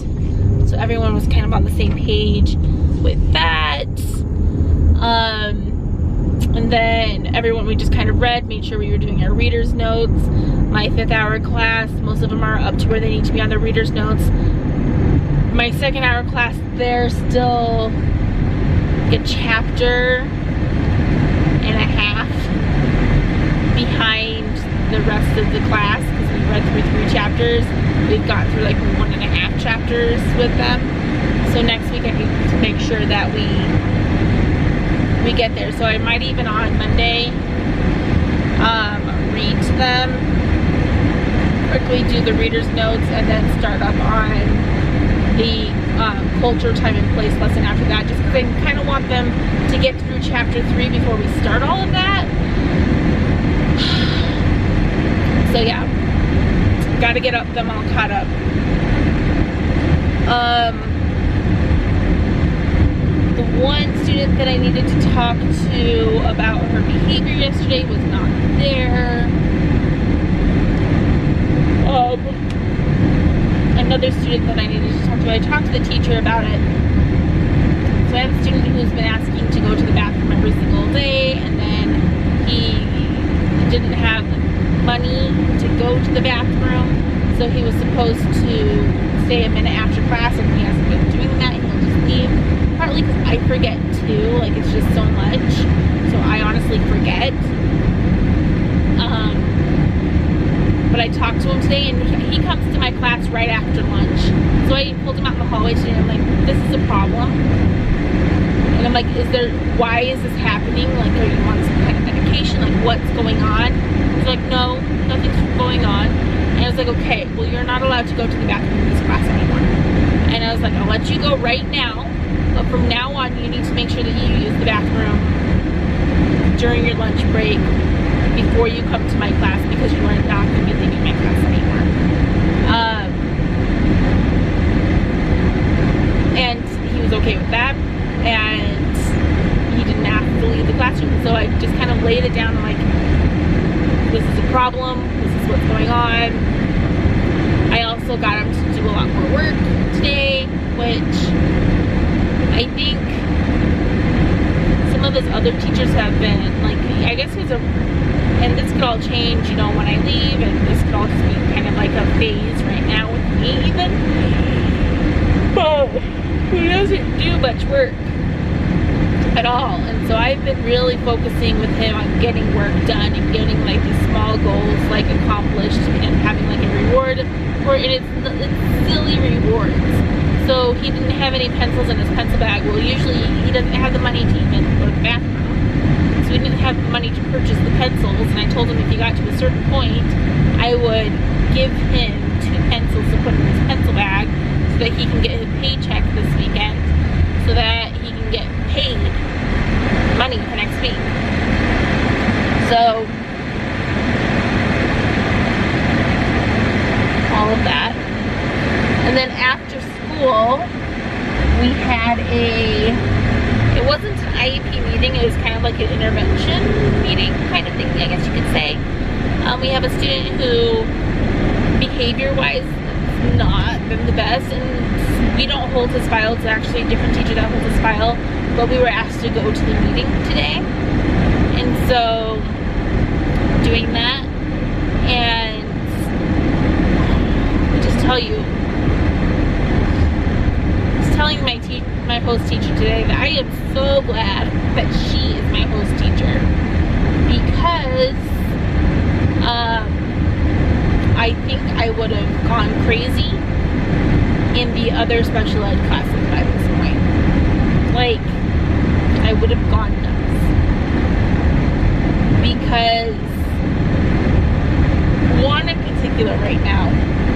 So everyone was kind of on the same page with that. And then everyone, we just kind of read, made sure we were doing our reader's notes. My 5th hour class, most of them are up to where they need to be on their reader's notes. My second hour class, they're still a chapter and a half behind the rest of the class, because we read through 3 chapters. We've got through like 1.5 chapters with them. So next week I need to make sure that we get there. So I might even on Monday read to them, quickly do the reader's notes, and then start up on the culture, time, and place lesson after that, just because I kind of want them to get through chapter 3 before we start all of that. So yeah, got to get them all caught up. The one that I needed to talk to about her behavior yesterday was not there. Another student that I needed to talk to, I talked to the teacher about it. So I have a student who's been asking to go to the bathroom every single day, and then he didn't have money to go to the bathroom, so he was supposed to stay a minute after class, and he hasn't been doing that. He'll just leave, partly because I forget too, like it's just so much, so I honestly forget. But I talked to him today, and he comes to my class right after lunch. So I pulled him out in the hallway today, and I'm like, this is a problem. And I'm like, why is this happening? Like, are you on some kind of medication? Like, what's going on? He's like, no, nothing's going on. And I was like, okay, well, you're not allowed to go to the bathroom in this class anymore. And I was like, I'll let you go right now, but from now on, you need to make sure that you use the bathroom during your lunch break before you come to my class, because you are not going to be leaving my class anymore. And he was okay with that, and he didn't have to leave the classroom. So I just kind of laid it down, like, this is a problem, this is what's going on. I also got him to do a lot more work today, which I think some of his other teachers have been, like, I guess he's and this could all change, you know, when I leave, and this could all just be kind of like a phase right now with me even. But he doesn't do much work at all, and so I've been really focusing with him on getting work done and getting like these small goals like accomplished and having like a reward for it. It's silly rewards. So he didn't have any pencils in his pencil bag. Well, usually he doesn't have the money to even go to the bathroom. So we didn't have the money to purchase the pencils, and I told him if he got to a certain point, I would give him 2 pencils to put in his pencil bag so that he can get his paycheck this weekend, so that he can get paid money for next week. So all of that. And then after school, we had it wasn't an IEP meeting, it was kind of like an intervention meeting kind of thing, I guess you could say. We have a student who, behavior-wise, has not been the best, and we don't hold his file. It's actually a different teacher that holds his file, but we were asked to go to the meeting today. And so, doing that, and I just tell you, telling my host teacher today that I am so glad that she is my host teacher, because I think I would have gone crazy in the other special ed classes by this point. Like, I would have gone nuts, because one in particular right now,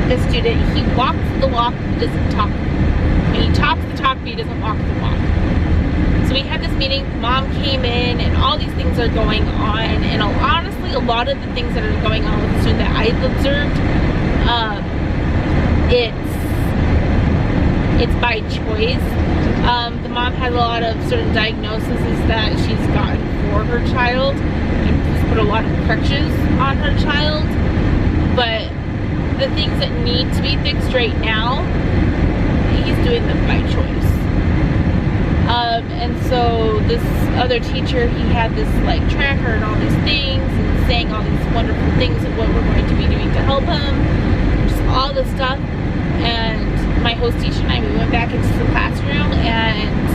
the student, he walks the walk, he doesn't talk. And he talks the talk, but he doesn't walk the walk. So we had this meeting, mom came in, and all these things are going on, and honestly, a lot of the things that are going on with the student that I've observed, it's by choice. The mom had a lot of certain diagnoses that she's gotten for her child, and just put a lot of crutches on her child, but the things that need to be fixed right now, he's doing them by choice. And so this other teacher, he had this like tracker and all these things, and saying all these wonderful things of what we're going to be doing to help him, just all this stuff. And my host teacher and I, we went back into the classroom, and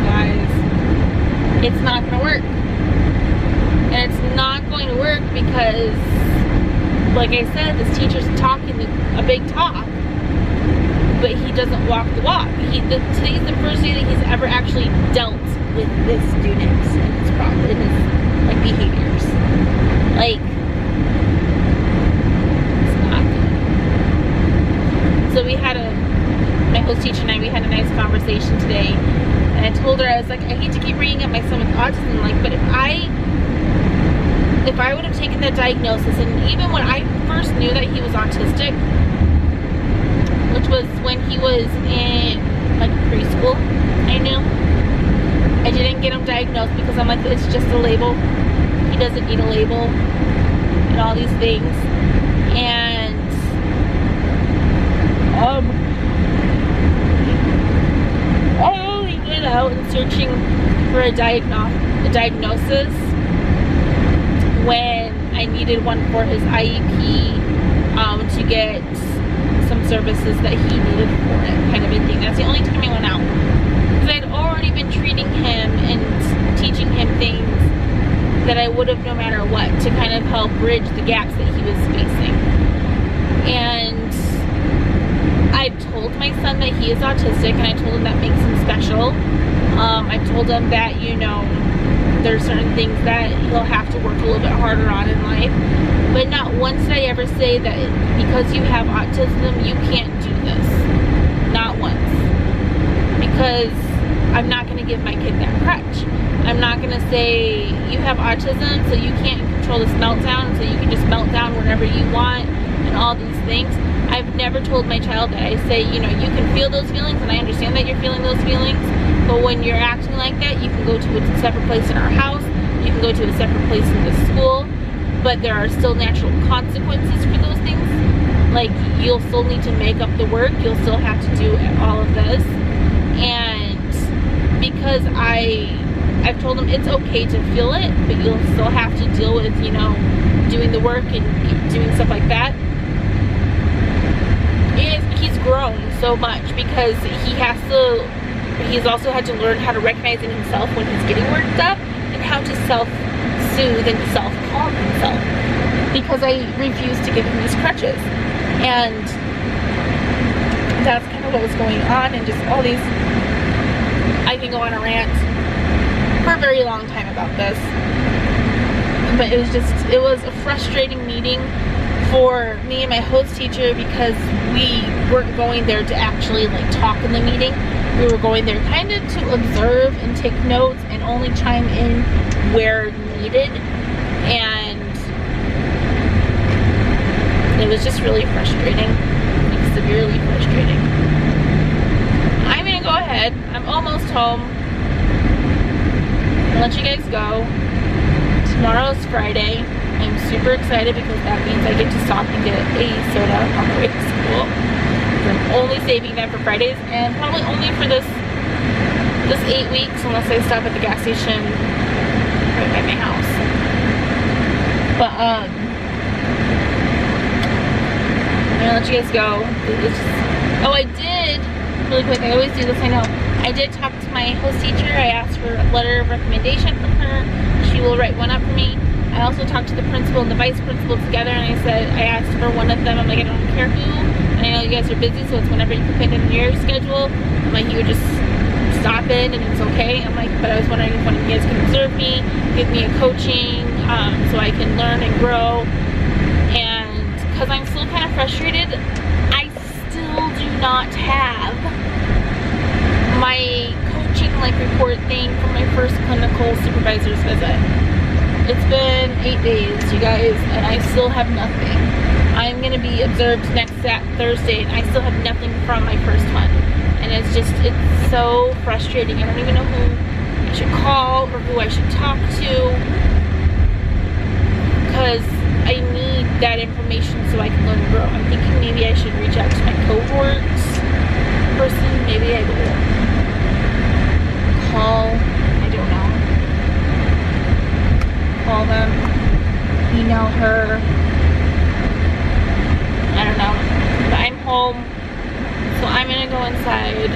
guys, it's not going to work. And it's not going to work because, like I said, this teacher's talking a big talk, but he doesn't walk the walk. Today's the first day that he's ever actually dealt with this student and his problem, and his like behaviors. Like, it's not good. So we had my host teacher and I, we had a nice conversation today, and I told her, I was like, I hate to keep bringing up my son with autism, like, but if I would have taken that diagnosis, and even when I first knew that he was autistic, which was when he was in from like preschool. I knew. I didn't get him diagnosed because I'm like, it's just a label. He doesn't need a label and all these things. And I only went out and searching for a diagnosis when I needed one for his IEP, to get some services that he needed for it, kind of a thing. That's the only time I went out. Because I'd already been treating him and teaching him things that I would have no matter what, to kind of help bridge the gaps that he was facing. And I've told my son that he is autistic, and I told him that makes him special. I told him that, you know, there's certain things that he'll have to work a little bit harder on in life. But not once did I ever say that because you have autism, you can't do this. Not once. Because I'm not going to give my kid that crutch. I'm not going to say, you have autism, so you can't control this meltdown, so you can just melt down whenever you want, and all these things. I've never told my child that. I say, you know, you can feel those feelings, and I understand that you're feeling those feelings, but when you're acting like that, you can go to a separate place in our house, you can go to a separate place in the school, but there are still natural consequences for those things. Like, you'll still need to make up the work, you'll still have to do all of this. And because I've told him it's okay to feel it, but you'll still have to deal with, you know, doing the work and doing stuff like that. He's grown so much because he's also had to learn how to recognize in himself when he's getting worked up, and how to self-soothe and self-calm himself, because I refuse to give him these crutches. And that's kind of what was going on, and just all these, I can go on a rant for a very long time about this, but it was a frustrating meeting for me and my host teacher, because we weren't going there to actually like talk in the meeting. We were going there kind of to observe and take notes and only chime in where needed, and it was just really frustrating, like severely frustrating. I'm gonna go ahead, I'm almost home, I'll let you guys go. Tomorrow's Friday. I'm super excited because that means I get to stop and get a soda on the way to school. I'm only saving that for Fridays, and probably only for this 8 weeks, unless I stop at the gas station right by my house. But I'm gonna let you guys go. Oh, I did, really quick, I always do this, I know. I did talk to my host teacher. I asked for a letter of recommendation from her. She will write one up for me. I also talked to the principal and the vice principal together, and I asked for one of them. I'm like, I don't care who, and I know you guys are busy, so it's whenever you can fit in your schedule. I'm like, you would just stop in and it's okay. I'm like, but I was wondering if one of you guys can observe me, give me a coaching, so I can learn and grow. And because I'm still kind of frustrated, I still do not have my coaching report thing for my first clinical supervisor's visit. It's been 8 days, you guys, and I still have nothing. I'm gonna be observed next Thursday, and I still have nothing from my first one. And it's so frustrating. I don't even know who I should call or who I should talk to, because I need that information so I can learn and grow. I'm thinking maybe I should reach out to my cohorts person. Maybe I will call, I don't know. Call them, email her, I don't know. But I'm home, so I'm gonna go inside,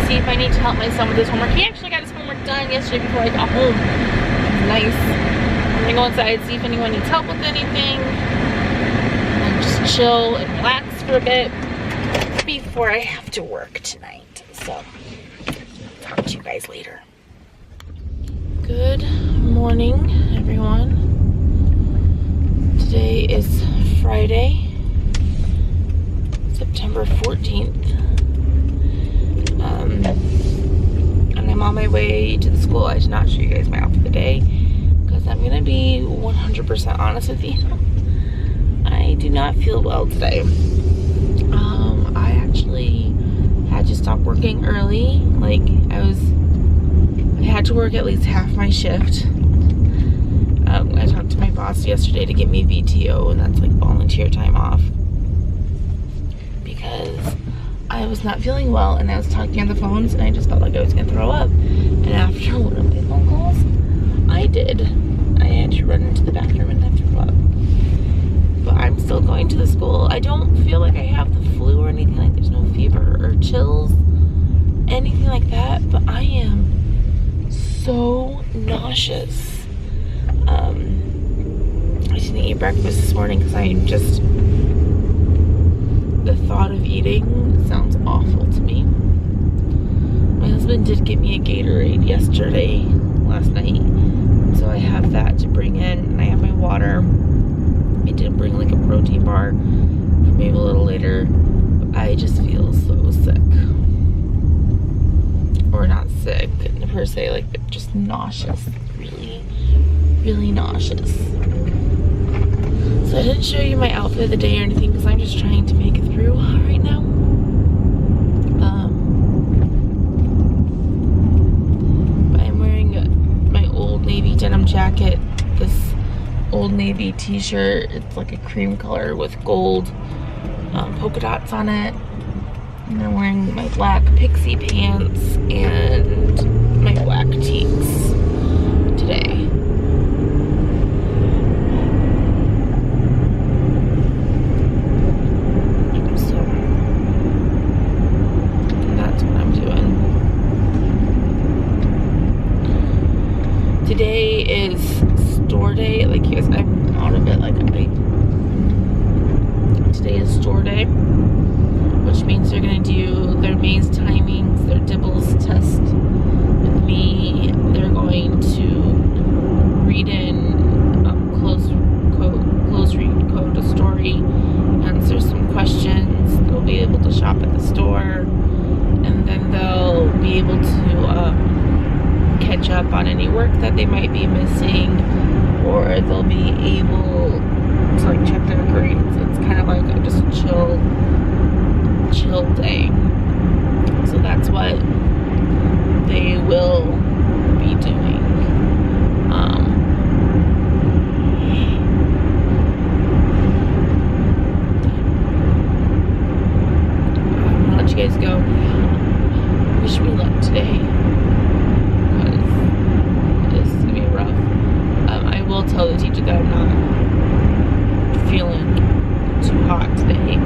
see if I need to help my son with his homework. He actually got his homework done yesterday before I got home. Nice. I'm gonna go inside, see if anyone needs help with anything, and just chill and relax for a bit before I have to work tonight. So, talk to you guys later. Good morning, everyone. Today is Friday, September 14th. And I'm on my way to the school. I did not show you guys my outfit of the day because I'm gonna be 100% honest with you. I do not feel well today. I actually had to stop work working early. Like I had to work at least half my shift. I talked to my boss yesterday to get me VTO, and that's like volunteer time off, because I was not feeling well and I was talking on the phones and I just felt like I was gonna throw up. And after one of my phone calls, I had to run into the bathroom and I threw up. But I'm still going to the school. I don't feel like I have the flu or anything, like there's no fever or chills, anything like that, but I am so nauseous. I didn't eat breakfast this morning because the thought of eating sounds awful to me. My husband did get me a Gatorade last night, so I have that to bring in, and I have my water. I did bring like a protein bar for maybe a little later, but I just feel so sick. Or not sick per se, like, but just nauseous. Really nauseous. So I didn't show you my outfit of the day or anything because I'm just trying to make it through right now. But I'm wearing my Old Navy denim jacket, this Old Navy t-shirt. It's like a cream color with gold polka dots on it. And I'm wearing my black pixie pants and my black tees today. So that's what I'm doing. Today is store day. Like, you guys, I'm out of it. Today is store day, which means they're gonna do their maze timings, their dibbles test with me. They're going to read in close read code a story, answer some questions. They'll be able to shop at the store, and then they'll be able to catch up on any work that they might be missing, or they'll be able to like check their grades. It's kind of like just a chill day. So that's what they will be doing. I'll let you guys go. Wish me luck today, because this is gonna be rough. I will tell the teacher that I'm not feeling too hot today.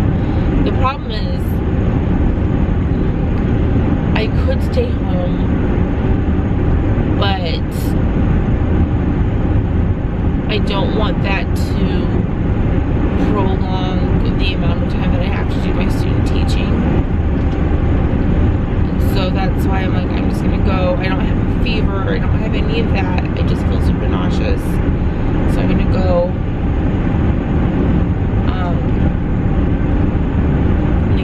The problem is, I could stay home, but I don't want that to prolong the amount of time that I have to do my student teaching. And so that's why I'm like, I'm just gonna go. I don't have a fever, I don't have any of that. I just feel super nauseous. So I'm gonna go.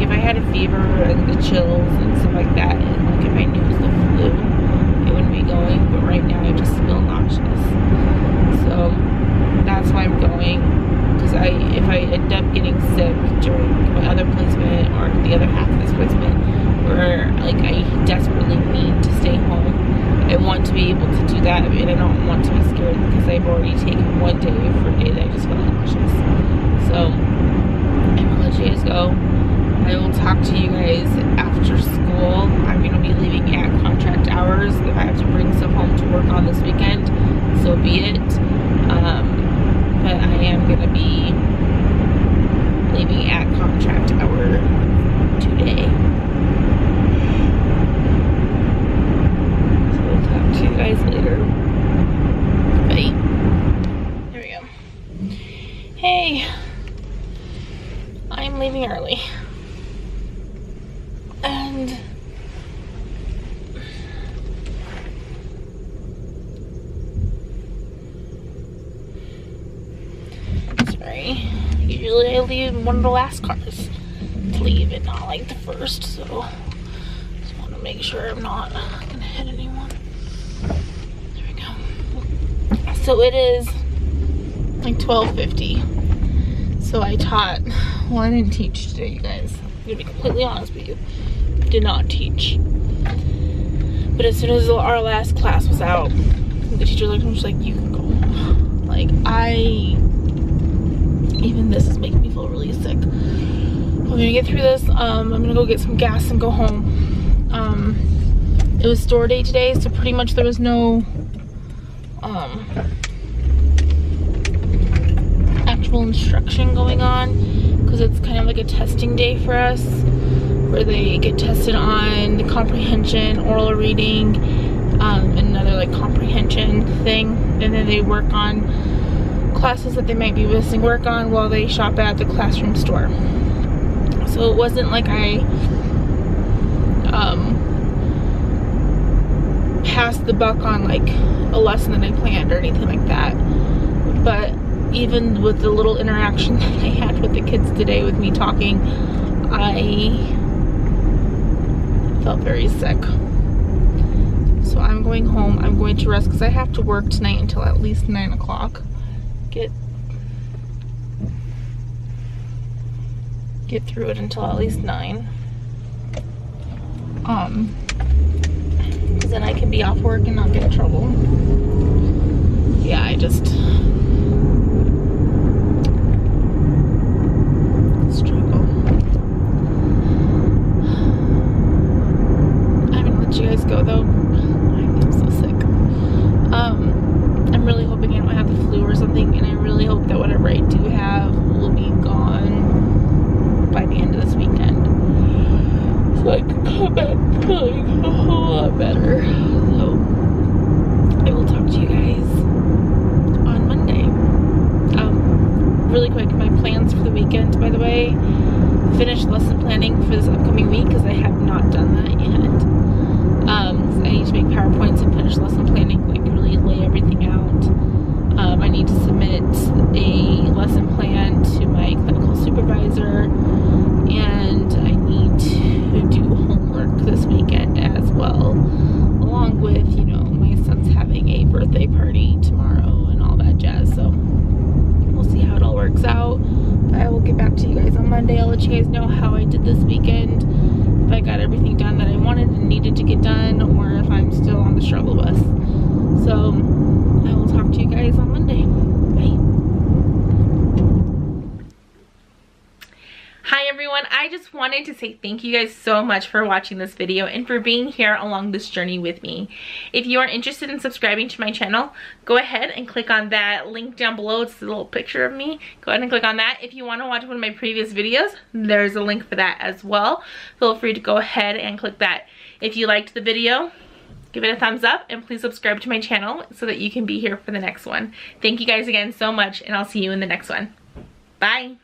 If I had a fever and the chills and stuff like that, and like if I knew it was the flu, I wouldn't be going. But right now I just feel nauseous. So that's why I'm going. Because if I end up getting sick during my other placement or the other half of this placement, where like I desperately need to stay home, I want to be able to do that, and I don't want to be scared because I've already taken one day for a day that I just felt nauseous. So I'm gonna let you guys go. I will talk to you guys after school. I'm going to be leaving at contract hours. If I have to bring stuff home to work on this weekend, so be it. But I am going to be leaving at contract hour today. So we'll talk to you guys later. Bye. There we go. Hey, I'm leaving early. And sorry, usually I leave in one of the last cars to leave and not like the first, so just want to make sure I'm not gonna hit anyone. There we go. So it is like 12:50. So I taught, well, I didn't teach today, you guys. gonna be completely honest with you, did not teach. But as soon as our last class was out, the teacher looked at me, she's like, you can go home. Like, even this is making me feel really sick. I'm gonna get through this. I'm gonna go get some gas and go home. It was store day today, so pretty much there was no actual instruction going on, because it's kind of like a testing day for us, where they get tested on the comprehension, oral reading, another like comprehension thing, and then they work on classes that they might be missing work on while they shop at the classroom store. So it wasn't like I passed the buck on like a lesson that I planned or anything like that. But even with the little interaction that I had with the kids today with me talking, I felt very sick. So I'm going home. I'm going to rest because I have to work tonight until at least 9 o'clock. Get through it until at least 9. Because then I can be off work and not get in trouble. Yeah, I just struggle. I'm gonna let you guys go though. I feel so sick. I'm really hoping I don't have the flu or something, and I really hope that whatever I do have will be gone by the end of this weekend, so I can come back feeling a whole lot better. So I will talk to you guys on Monday. Really quick, my plans for the weekend, by the way, finish lesson planning for this upcoming week, because I have not done that yet. I need to make PowerPoints and finish lesson planning, like really lay everything out. I need to submit a lesson plan to my clinical supervisor, and I need to do homework this weekend as well, along with, you know, my son's having a birthday party tomorrow and all that jazz. So we'll see how it all works out. But I will get back to you guys on Monday. I'll let you guys know how I did this weekend, if I got everything done that I wanted and needed to get done, or if I'm still on the struggle bus. So I will talk to you guys on Monday. Bye. Hi everyone, I just wanted to say thank you guys so much for watching this video and for being here along this journey with me. If you are interested in subscribing to my channel, go ahead and click on that link down below. It's a little picture of me. Go ahead and click on that. If you want to watch one of my previous videos, there's a link for that as well. Feel free to go ahead and click that. If you liked the video, give it a thumbs up, and please subscribe to my channel so that you can be here for the next one. Thank you guys again so much, and I'll see you in the next one. Bye.